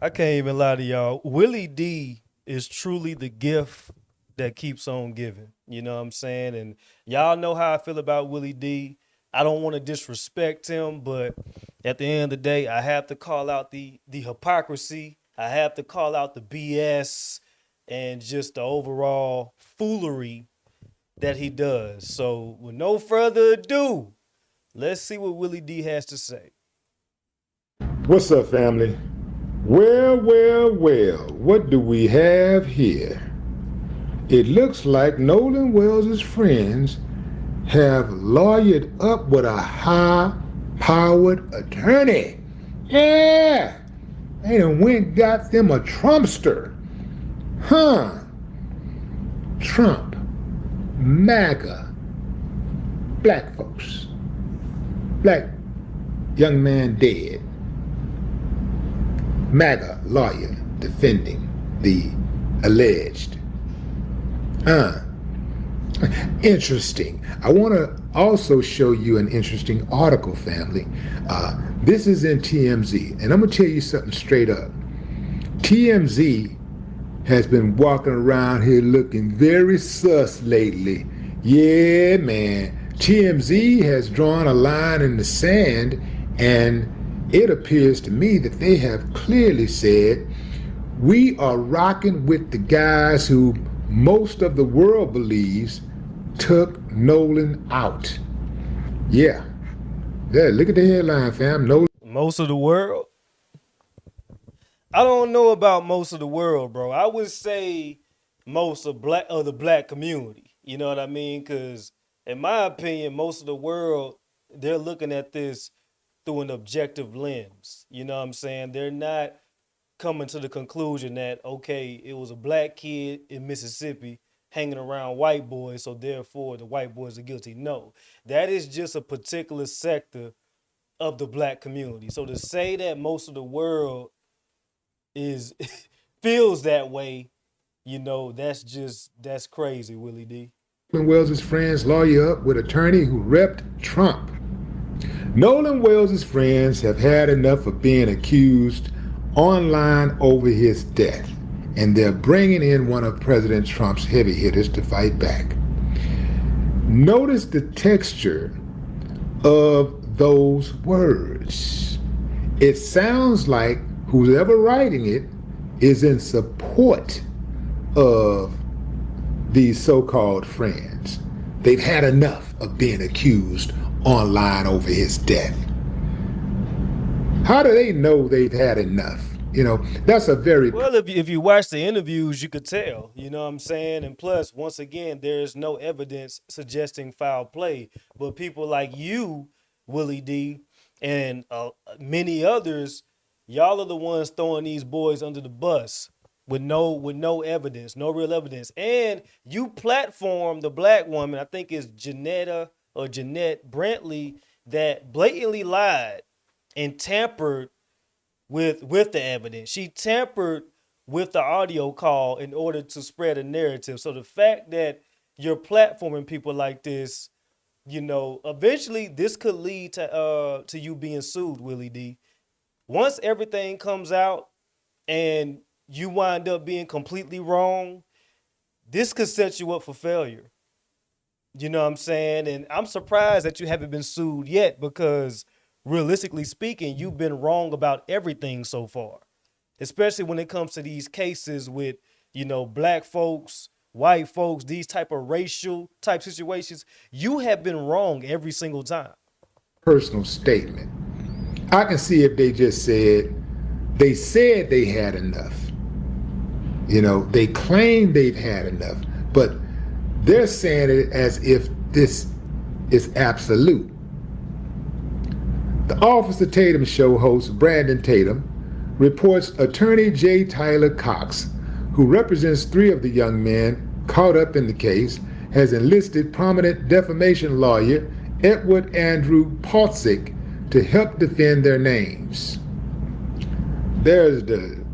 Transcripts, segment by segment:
I can't even lie to y'all. Willie D is truly the gift that keeps on giving. You know what I'm saying? And y'all know how I feel about Willie D. I don't want to disrespect him, but at the end of the day, I have to call out the hypocrisy. I have to call out the BS and just the overall foolery that he does. So, with no further ado, let's see what Willie D has to say. What's up, family? Well, what do we have here? It looks like Nolan Wells' friends have lawyered up with a high-powered attorney. Yeah! They done went got them a Trumpster. Huh. Trump. MAGA. Black folks. Black young man dead. MAGA lawyer defending the alleged. Interesting. I want to also show you an interesting article, family. This is in TMZ, and I'm going to tell you something straight up. TMZ has been walking around here looking very sus lately. Yeah, man. TMZ has drawn a line in the sand, and it appears to me that they have clearly said, we are rocking with the guys who most of the world believes took Nolan out. Yeah. Yeah, look at the headline, fam. Nolan. Most of the world? I don't know about most of the world, bro. I would say most of the black community. You know what I mean? Because in my opinion, most of the world, they're looking at this through an objective lens. You know what I'm saying? They're not coming to the conclusion that, okay, it was a black kid in Mississippi hanging around white boys, so therefore the white boys are guilty. No, that is just a particular sector of the black community. So to say that most of the world is feels that way, that's crazy, Willie D. Wells' friends lawyer up with attorney who repped Trump. Nolan Wells' friends have had enough of being accused online over his death, and they're bringing in one of President Trump's heavy hitters to fight back. Notice the texture of those words. It sounds like whoever writing it is in support of these so-called friends. They've had enough of being accused online over his death. How do they know they've had enough? That's a very... Well, if you watch the interviews, you could tell, you know what I'm saying? And plus, once again, there's no evidence suggesting foul play. But people like you, Willie D, and many others, y'all are the ones throwing these boys under the bus with no evidence, no real evidence. And you platform the black woman, I think it's Janetta or Jeanette Brantley, that blatantly lied and tampered with the evidence. She tampered with the audio call in order to spread a narrative. So the fact that you're platforming people like this, eventually this could lead to you being sued, Willie D. Once everything comes out and you wind up being completely wrong, this could set you up for failure. You know what I'm saying? And I'm surprised that you haven't been sued yet, because realistically speaking, you've been wrong about everything so far, especially when it comes to these cases with, black folks, white folks, these type of racial type situations. You have been wrong every single time. Personal statement. I can see if they just said they had enough. They claim they've had enough, but they're saying it as if this is absolute. The Officer Tatum show host Brandon Tatum reports attorney J. Tyler Cox, who represents 3 of the young men caught up in the case, has enlisted prominent defamation lawyer Edward Andrew Potzik to help defend their names. There's the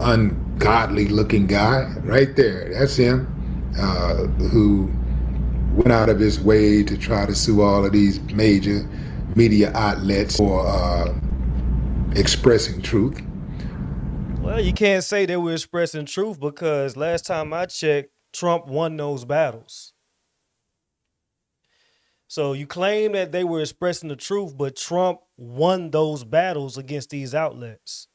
ungodly looking guy right there. That's him, who went out of his way to try to sue all of these major media outlets for expressing truth. Well, you can't say they were expressing truth because last time I checked, Trump won those battles. So you claim that they were expressing the truth, but Trump won those battles against these outlets.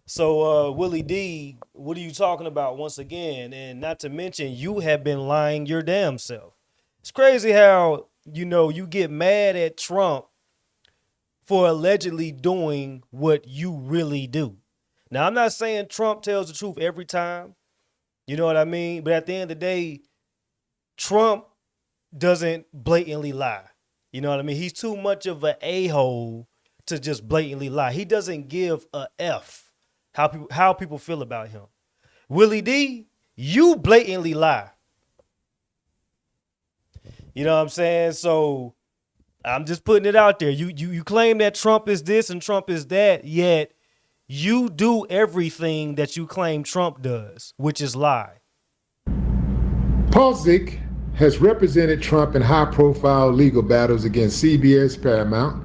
So, Willie D, what are you talking about once again? And not to mention, you have been lying your damn self. It's crazy how, you get mad at Trump for allegedly doing what you really do. Now, I'm not saying Trump tells the truth every time. You know what I mean? But at the end of the day, Trump doesn't blatantly lie. You know what I mean? He's too much of an a-hole to just blatantly lie. He doesn't give a F how people feel about him. Willie D, you blatantly lie. You know what I'm saying? So I'm just putting it out there. You claim that Trump is this and Trump is that, yet you do everything that you claim Trump does, which is lie. Polzik has represented Trump in high-profile legal battles against CBS, Paramount,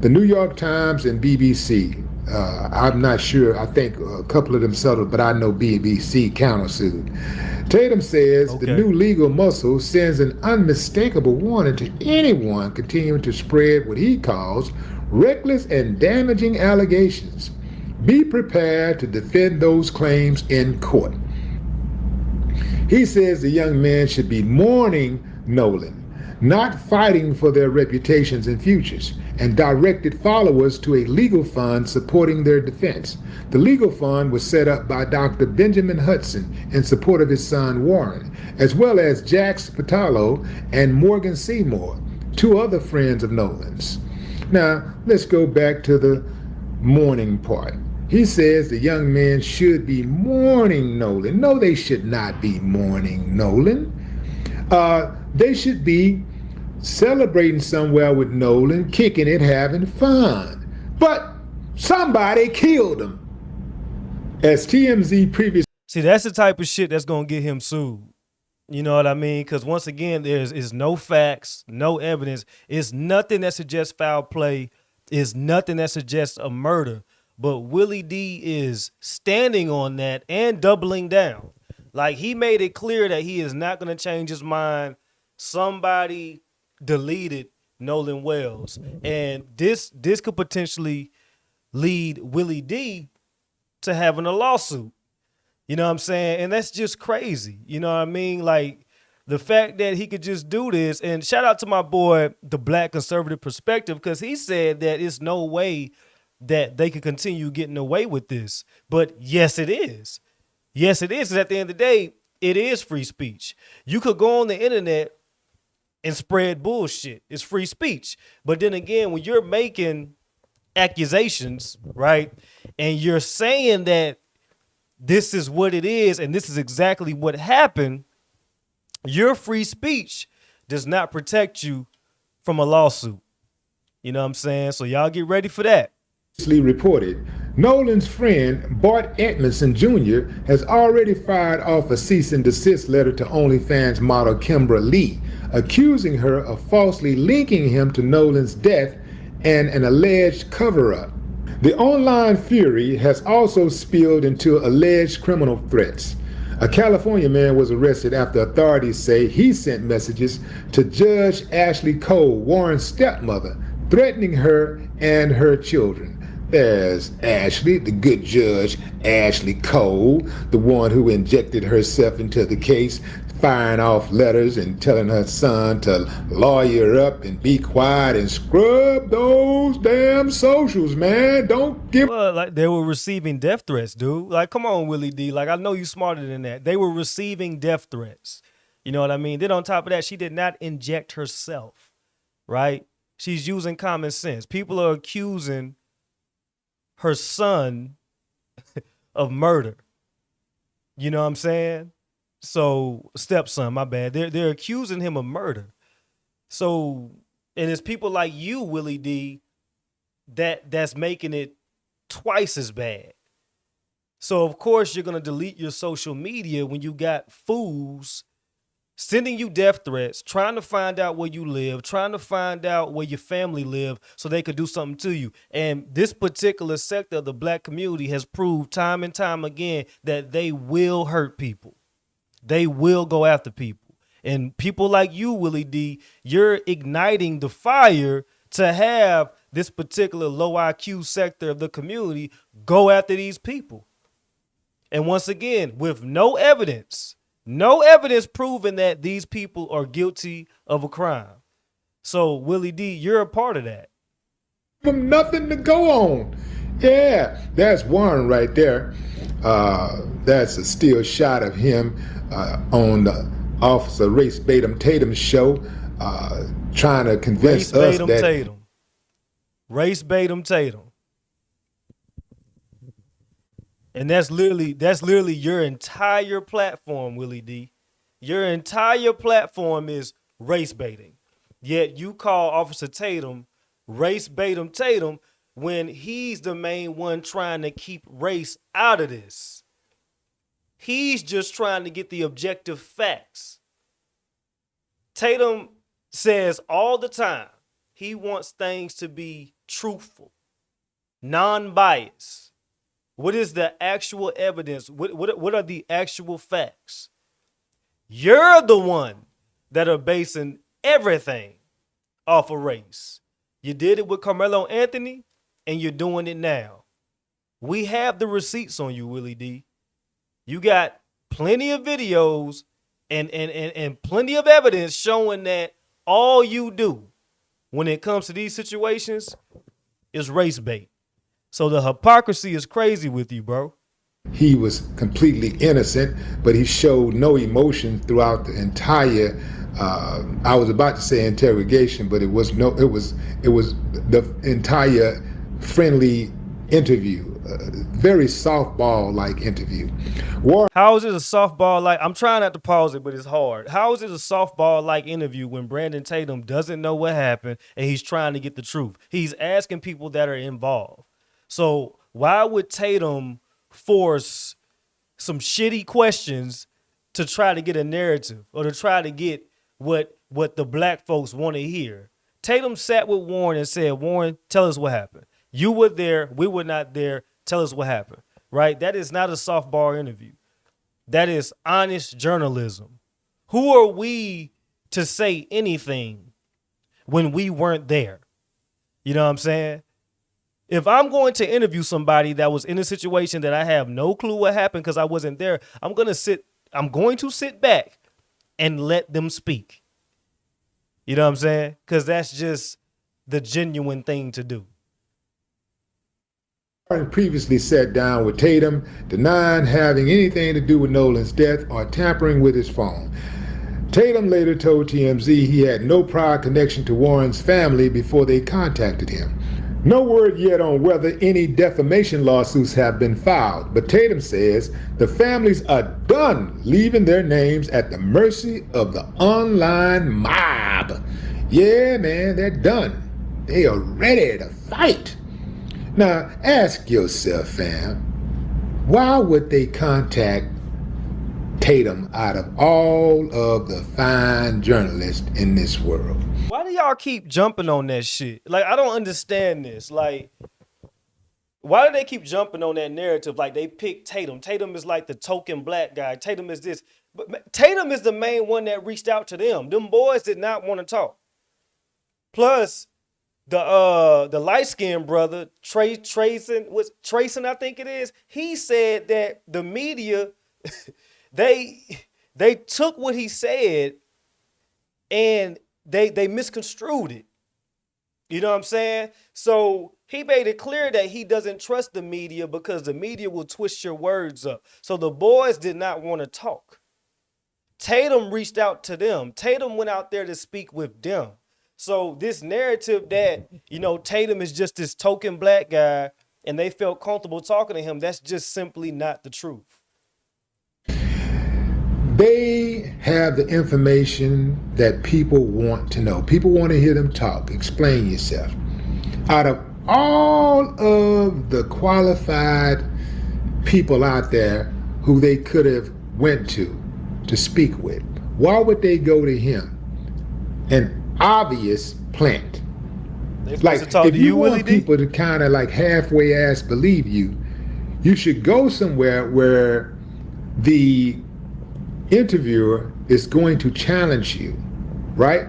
the New York Times, and BBC. I'm not sure. I think a couple of them settled, but I know BBC countersued. Tatum says the new legal muscle sends an unmistakable warning to anyone continuing to spread what he calls reckless and damaging allegations. Be prepared to defend those claims in court. He says the young men should be mourning Nolan, not fighting for their reputations and futures, and directed followers to a legal fund supporting their defense. The legal fund was set up by Dr. Benjamin Hudson in support of his son Warren, as well as Jax Patalo and Morgan Seymour, two other friends of Nolan's. Now, let's go back to the mourning part. He says the young men should be mourning Nolan. No, they should not be mourning Nolan. They should be celebrating somewhere with Nolan, kicking it, having fun. But somebody killed him. As TMZ previously... See, that's the type of shit that's going to get him sued. You know what I mean? Because once again, is no facts, no evidence. It's nothing that suggests foul play. It's nothing that suggests a murder. But Willie D is standing on that and doubling down. Like, he made it clear that he is not going to change his mind. Somebody deleted Nolan Wells. And this could potentially lead Willie D to having a lawsuit. You know what I'm saying? And that's just crazy. You know what I mean? Like, the fact that he could just do this, and shout out to my boy, the Black Conservative Perspective, because he said that it's no way that they could continue getting away with this. But yes, it is. Yes, it is. Because at the end of the day, it is free speech. You could go on the internet and spread bullshit. It's free speech. But then again, when you're making accusations, right, and you're saying that this is what it is and this is exactly what happened, your free speech does not protect you from a lawsuit. You know what I'm saying? So y'all get ready for that. Reported, Nolan's friend Bart Edmondson Jr. has already fired off a cease and desist letter to OnlyFans model Kimbra Lee, accusing her of falsely linking him to Nolan's death and an alleged cover-up. The online fury has also spilled into alleged criminal threats. A California man was arrested after authorities say he sent messages to Judge Ashley Cole, Warren's stepmother, threatening her and her children. There's Ashley, the good judge, Ashley Cole, the one who injected herself into the case, firing off letters and telling her son to lawyer up and be quiet and scrub those damn socials, man. Don't give... Well, like, they were receiving death threats, dude. Like, come on, Willie D. Like, I know you smarter than that. They were receiving death threats. You know what I mean? Then on top of that, she did not inject herself, right? She's using common sense. People are accusing her son of murder. You know what I'm saying? So, stepson, my bad. They're accusing him of murder. So, and it's people like you, Willie D, that's making it twice as bad. So, of course, you're going to delete your social media when you got fools sending you death threats, trying to find out where you live, trying to find out where your family live so they could do something to you. And this particular sector of the black community has proved time and time again that they will hurt people. They will go after people. And people like you, Willie D, you're igniting the fire to have this particular low IQ sector of the community go after these people. And once again, with no evidence proving that these people are guilty of a crime. So, Willie D, you're a part of that. Nothing to go on. Yeah, that's Warren right there. That's a still shot of him on the Officer Race Batum Tatum show, trying to convince us that Race Batum Tatum. And that's literally your entire platform, Willie D. Your entire platform is race baiting. Yet you call Officer Tatum Race Batum Tatum when he's the main one trying to keep race out of this. He's just trying to get the objective facts. Tatum says all the time he wants things to be truthful, non-biased. What is the actual evidence? What are the actual facts? You're the one that are basing everything off of race. You did it with Carmelo Anthony, and you're doing it now. We have the receipts on you, Willie D. You got plenty of videos and plenty of evidence showing that all you do when it comes to these situations is race bait. So the hypocrisy is crazy with you, bro. he was completely innocent, but he showed no emotion throughout the entire I was about to say interrogation, but it was the entire friendly interview, very softball-like interview. How is it a softball-like? I'm trying not to pause it, but it's hard. How is it a softball-like interview when Brandon Tatum doesn't know what happened and he's trying to get the truth? He's asking people that are involved. So why would Tatum force some shitty questions to try to get a narrative or to try to get what the black folks want to hear? Tatum sat with Warren and said, Warren, tell us what happened. You were there. We were not there. Tell us what happened. Right? That is not a softball interview. That is honest journalism. Who are we to say anything when we weren't there? You know what I'm saying? If I'm going to interview somebody that was in a situation that I have no clue what happened because I wasn't there, I'm going to sit back and let them speak. You know what I'm saying? Because that's just the genuine thing to do. Warren previously sat down with Tatum, denying having anything to do with Nolan's death or tampering with his phone. Tatum later told TMZ he had no prior connection to Warren's family before they contacted him. No word yet on whether any defamation lawsuits have been filed, but Tatum says the families are done leaving their names at the mercy of the online mob. Yeah, man, they're done. They are ready to fight. Now, ask yourself, fam, why would they contact Tatum out of all of the fine journalists in this world? Why do y'all keep jumping on that shit? Like, I don't understand this. Like, why do they keep jumping on that narrative? Like, they pick Tatum. Tatum is like the token black guy. Tatum is this. But Tatum is the main one that reached out to them. Them boys did not want to talk. Plus, the light-skinned brother, Trayson, I think it is, he said that the media, they took what he said and they misconstrued it. You know what I'm saying? So he made it clear that he doesn't trust the media because the media will twist your words up. So the boys did not want to talk. Tatum reached out to them. Tatum went out there to speak with them. So this narrative that, you know, Tatum is just this token black guy and they felt comfortable talking to him, that's just simply not the truth. They have the information that people want to know. People want to hear them talk. Explain yourself. Out of all of the qualified people out there who they could have went to speak with, Why would they go to him? An obvious plant. They supposed to Like, talk if to you you, Willie want D. people to kind of like halfway ass believe you, you should go somewhere where the interviewer is going to challenge you, right?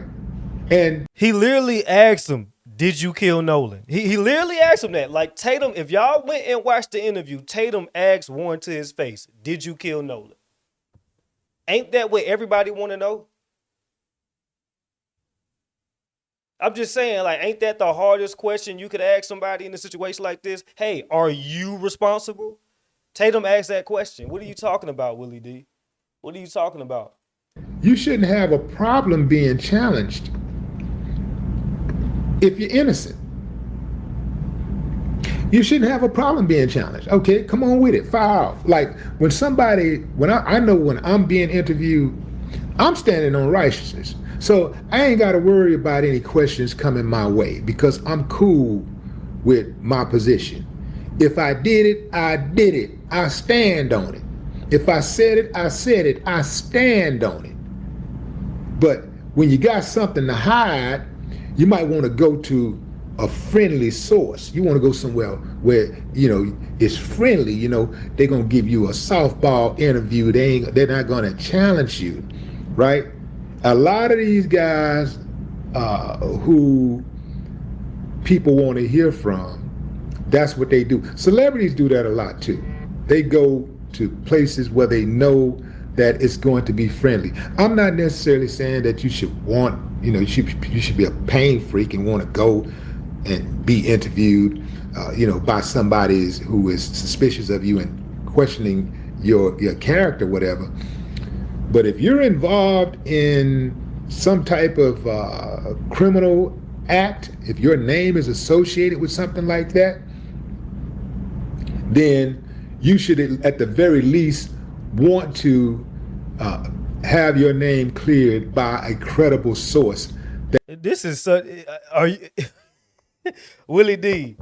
And He literally asked him, "Did you kill Nolan?" He literally asked him that. Like Tatum, if y'all went and watched the interview, Tatum asked Warren to his face, "Did you kill Nolan?" Ain't that what everybody want to know? I'm just saying, like, ain't that the hardest question you could ask somebody in a situation like this? Hey, are you responsible? Tatum asked that question. What are you talking about, Willie D? What are you talking about? you shouldn't have a problem being challenged if you're innocent. You shouldn't have a problem being challenged. Okay, come on with it. Fire off. Like when I know when I'm being interviewed, I'm standing on righteousness. So I ain't got to worry about any questions coming my way because I'm cool with my position. If I did it, I did it. I stand on it. If I said it, I said it. I stand on it. But when you got something to hide, you might want to go to a friendly source. You want to go somewhere where, it's friendly. They're going to give you a softball interview. They're not going to challenge you, right? A lot of these guys who people want to hear from, that's what they do. Celebrities do that a lot too. They go to places where they know that it's going to be friendly. I'm not necessarily saying that you should want, you should be a pain freak and want to go and be interviewed, by somebody who is suspicious of you and questioning your character, whatever. But if you're involved in some type of criminal act, if your name is associated with something like that, then you should at the very least want to have your name cleared by a credible source. This is such. Are you, Willie D?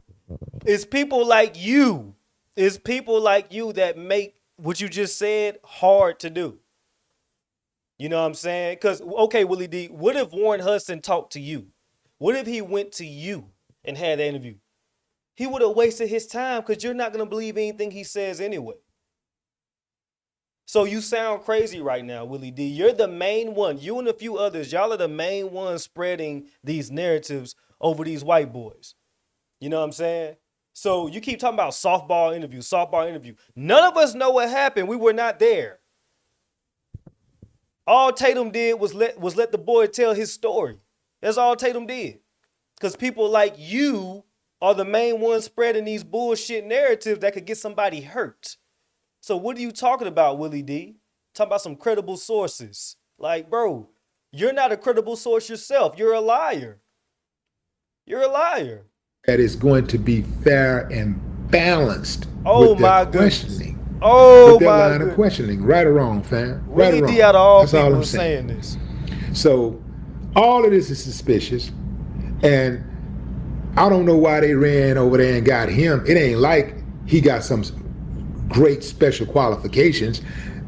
It's people like you. It's people like you that make what you just said hard to do. You know what I'm saying? Because, okay, Willie D, what if Warren Hudson talked to you? What if he went to you and had that interview? He would have wasted his time because you're not going to believe anything he says anyway. So you sound crazy right now, Willie D. You're the main one. You and a few others, y'all are the main ones spreading these narratives over these white boys. You know what I'm saying? So you keep talking about softball interview. None of us know what happened. We were not there. All Tatum did was let the boy tell his story. That's all Tatum did. Because people like you are the main ones spreading these bullshit narratives that could get somebody hurt. So what are you talking about, Willie D? Talking about some credible sources. Like, bro, you're not a credible source yourself. You're a liar. You're a liar. That is going to be fair and balanced Oh with their my goodness. questioning. Oh With their my line of goodness. questioning, right or wrong, fam. Right Willie or D wrong. out of all That's all people I'm is saying. saying this. So all of this is suspicious, and I don't know why they ran over there and got him. It ain't like he got some great special qualifications.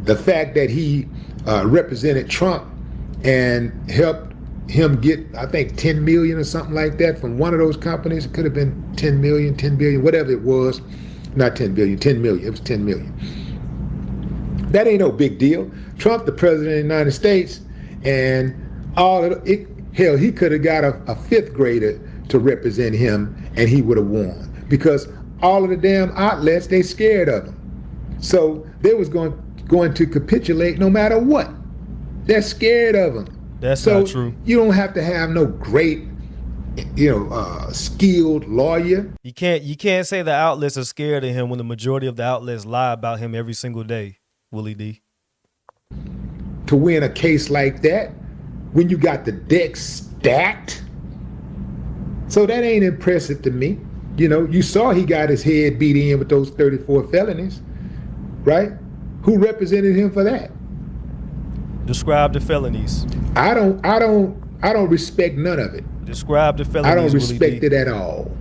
The fact that he represented Trump and helped him get, I think, 10 million or something like that from one of those companies. It could have been 10 million, 10 billion, whatever it was. Not 10 billion, 10 million. It was 10 million. That ain't no big deal. Trump, the president of the United States, and all of it, hell, he could have got a fifth grader to represent him and he would have won because all of the damn outlets, they scared of him. So they was going to capitulate no matter what. They're scared of him. That's so not true. You don't have to have no great, skilled lawyer. You can't say the outlets are scared of him when the majority of the outlets lie about him every single day, Willie D. To win a case like that when you got the deck stacked. So that ain't impressive to me. You saw he got his head beat in with those 34 felonies, right? Who represented him for that? Describe the felonies. I don't respect none of it. Describe the felonies. I don't Willie respect D. it at all.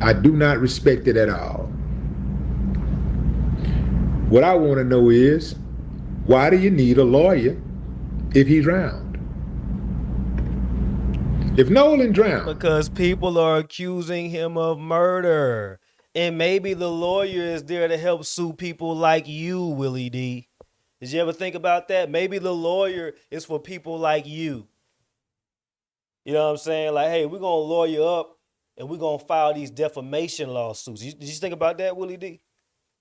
I do not respect it at all. What I want to know is, why do you need a lawyer if he drowned? If Nolan drowned, Because people are accusing him of murder. And maybe the lawyer is there to help sue people like you, Willie D. Did you ever think about that? Maybe the lawyer is for people like you. You know what I'm saying? Like, hey, we're gonna lawyer up and we're gonna file these defamation lawsuits. Did you think about that, Willie D?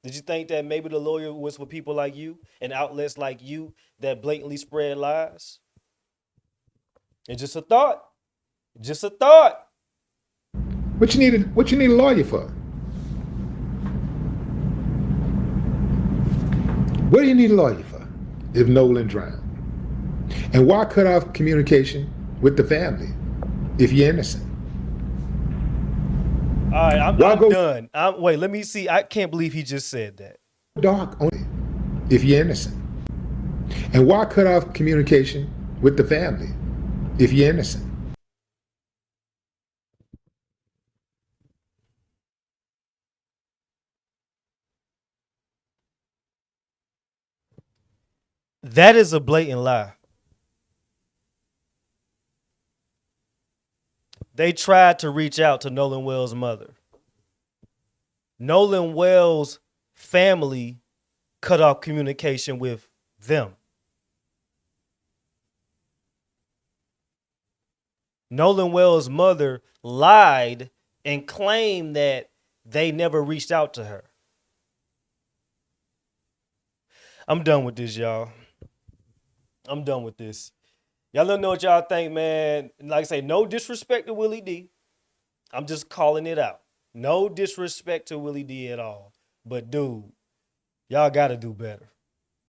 Did you think that maybe the lawyer was for people like you and outlets like you that blatantly spread lies? It's just a thought. Just a thought. what you need a lawyer for? What do you need a lawyer for if Nolan drowned? And why cut off communication with the family if you're innocent? All right, Why I'm go done. Wait, let me see. I can't believe he just said that. dark only if you're innocent? And why cut off communication with the family if you're innocent? That is a blatant lie. They tried to reach out to Nolan Wells' mother. Nolan Wells' family cut off communication with them. Nolan Wells' mother lied and claimed that they never reached out to her. I'm done with this, y'all. I'm done with this. Y'all let me know what y'all think, man. Like I say, no disrespect to Willie D. I'm just calling it out. No disrespect to Willie D at all. But dude, y'all gotta do better.